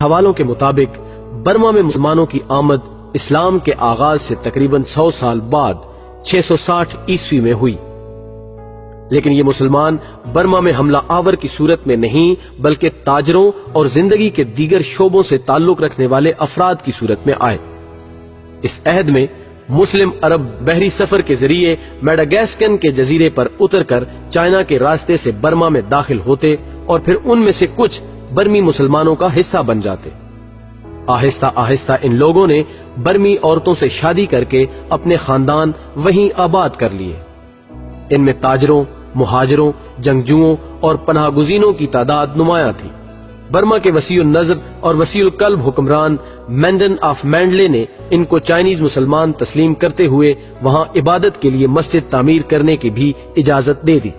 حوالوں کے مطابق برما میں مسلمانوں کی آمد اسلام کے آغاز سے تقریباً 100 سال بعد 660 عیسوی میں ہوئی، لیکن یہ مسلمان برما میں حملہ آور کی صورت میں نہیں بلکہ تاجروں اور زندگی کے دیگر شعبوں سے تعلق رکھنے والے افراد کی صورت میں آئے۔ اس عہد میں مسلم عرب بحری سفر کے ذریعے میڈاگاسکر کے جزیرے پر اتر کر چائنا کے راستے سے برما میں داخل ہوتے اور پھر ان میں سے کچھ برمی مسلمانوں کا حصہ بن جاتے۔ آہستہ آہستہ ان لوگوں نے برمی عورتوں سے شادی کر کے اپنے خاندان وہیں آباد کر لیے۔ ان میں تاجروں، مہاجروں، جنگجوؤں اور پناہ گزینوں کی تعداد نمایاں تھی۔ برما کے وسیع النظر اور وسیع القلب حکمران مینڈن آف مینڈلے نے ان کو چائنیز مسلمان تسلیم کرتے ہوئے وہاں عبادت کے لیے مسجد تعمیر کرنے کی بھی اجازت دے دی۔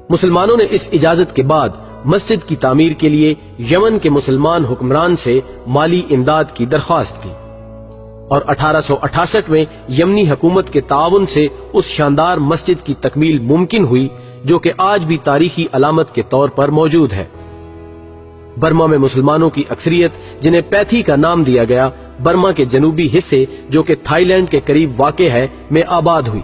مسلمانوں نے اس اجازت کے بعد مسجد کی تعمیر کے لیے یمن کے مسلمان حکمران سے مالی امداد کی درخواست کی، اور 1868 میں یمنی حکومت کے تعاون سے اس شاندار مسجد کی تکمیل ممکن ہوئی جو کہ آج بھی تاریخی علامت کے طور پر موجود ہے۔ برما میں مسلمانوں کی اکثریت، جنہیں پیتھی کا نام دیا گیا، برما کے جنوبی حصے جو کہ تھائی لینڈ کے قریب واقع ہے میں آباد ہوئی۔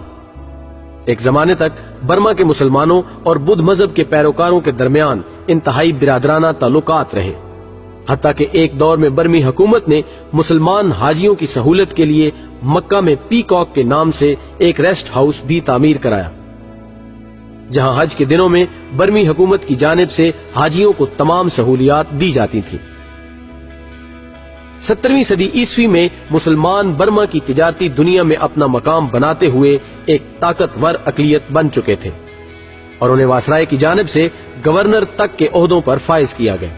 ایک زمانے تک برما کے مسلمانوں اور بدھ مذہب کے پیروکاروں کے درمیان انتہائی برادرانہ تعلقات رہے، حتیٰ کہ ایک دور میں برمی حکومت نے مسلمان حاجیوں کی سہولت کے لیے مکہ میں پیکاک کے نام سے ایک ریسٹ ہاؤس بھی تعمیر کرایا، جہاں حج کے دنوں میں برمی حکومت کی جانب سے حاجیوں کو تمام سہولیات دی جاتی تھیں۔ 17ویں صدی عیسوی میں مسلمان برما کی تجارتی دنیا میں اپنا مقام بناتے ہوئے ایک طاقتور اقلیت بن چکے تھے، اور انہیں واسرائے کی جانب سے گورنر تک کے عہدوں پر فائز کیا گیا۔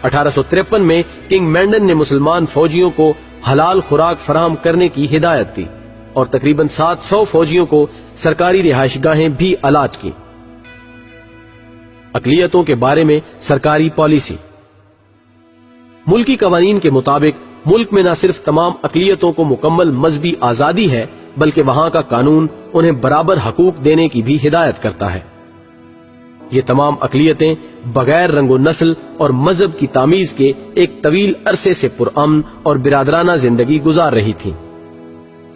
1853 میں کنگ مینڈن نے مسلمان فوجیوں کو حلال خوراک فراہم کرنے کی ہدایت دی اور تقریباً 700 فوجیوں کو سرکاری رہائش گاہیں بھی الاٹ کی۔ اقلیتوں کے بارے میں سرکاری پالیسی۔ ملکی قوانین کے مطابق ملک میں نہ صرف تمام اقلیتوں کو مکمل مذہبی آزادی ہے بلکہ وہاں کا قانون انہیں برابر حقوق دینے کی بھی ہدایت کرتا ہے۔ یہ تمام اقلیتیں بغیر رنگ و نسل اور مذہب کی تامیز کے ایک طویل عرصے سے پرامن اور برادرانہ زندگی گزار رہی تھیں،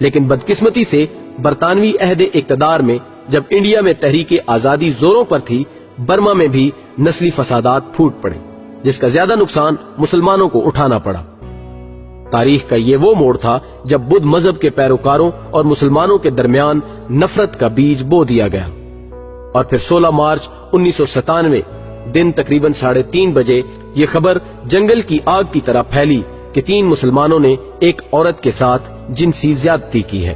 لیکن بدقسمتی سے برطانوی عہد اقتدار میں جب انڈیا میں تحریک آزادی زوروں پر تھی، برما میں بھی نسلی فسادات پھوٹ پڑے، جس کا زیادہ نقصان مسلمانوں کو اٹھانا پڑا۔ تاریخ کا یہ وہ موڑ تھا جب بدھ مذہب کے پیروکاروں اور مسلمانوں کے درمیان نفرت کا بیج بو دیا گیا، اور پھر 16 مارچ 1997 دن تقریباً 3:30 بجے یہ خبر جنگل کی آگ کی طرح پھیلی کہ 3 مسلمانوں نے ایک عورت کے ساتھ جنسی زیادتی کی ہے،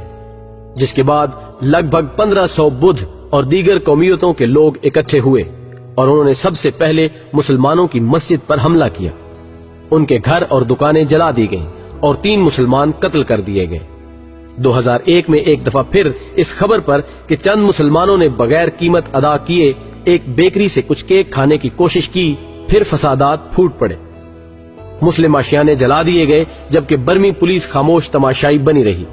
جس کے بعد لگ بھگ 1500 بدھ اور دیگر قومیتوں کے لوگ اکٹھے ہوئے اور انہوں نے سب سے پہلے مسلمانوں کی مسجد پر حملہ کیا۔ ان کے گھر اور دکانیں جلا دی گئیں اور 3 مسلمان قتل کر دیے گئے۔ 2001 میں ایک دفعہ پھر اس خبر پر کہ چند مسلمانوں نے بغیر قیمت ادا کیے ایک بیکری سے کچھ کیک کھانے کی کوشش کی، پھر فسادات پھوٹ پڑے۔ مسلم اشیاء جلا دیے گئے جبکہ برمی پولیس خاموش تماشائی بنی رہی۔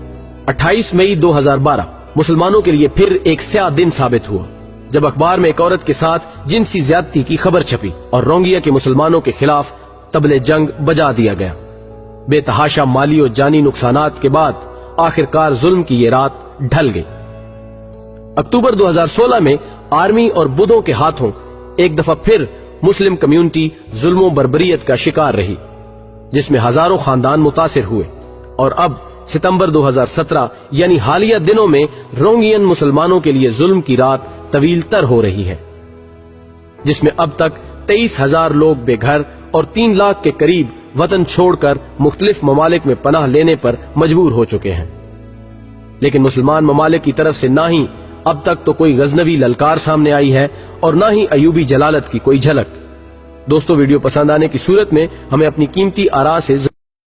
28 مئی 2012 مسلمانوں کے لیے پھر ایک سیاہ دن ثابت ہوا جب اخبار میں ایک عورت کے ساتھ جنسی زیادتی کی خبر چھپی اور رونگیا کے مسلمانوں کے خلاف طبل جنگ بجا دیا گیا۔ بے تحاشا مالی اور جانی نقصانات کے بعد آخرکار ظلم کی یہ رات ڈھل گئی۔ اکتوبر 2016 میں آرمی اور بدھوں کے ہاتھوں ایک دفعہ پھر مسلم کمیونٹی ظلم و بربریت کا شکار رہی، جس میں ہزاروں خاندان متاثر ہوئے، اور اب ستمبر 2017 یعنی حالیہ دنوں میں رونگین مسلمانوں کے لیے ظلم کی رات طویل تر ہو رہی ہے، جس میں اب تک 23,000 لوگ بے گھر اور 3 لاکھ کے قریب وطن چھوڑ کر مختلف ممالک میں پناہ لینے پر مجبور ہو چکے ہیں۔ لیکن مسلمان ممالک کی طرف سے نہ ہی اب تک تو کوئی غزنوی للکار سامنے آئی ہے اور نہ ہی ایوبی جلالت کی کوئی جھلک۔ دوستو، ویڈیو پسند آنے کی صورت میں ہمیں اپنی قیمتی آراء سے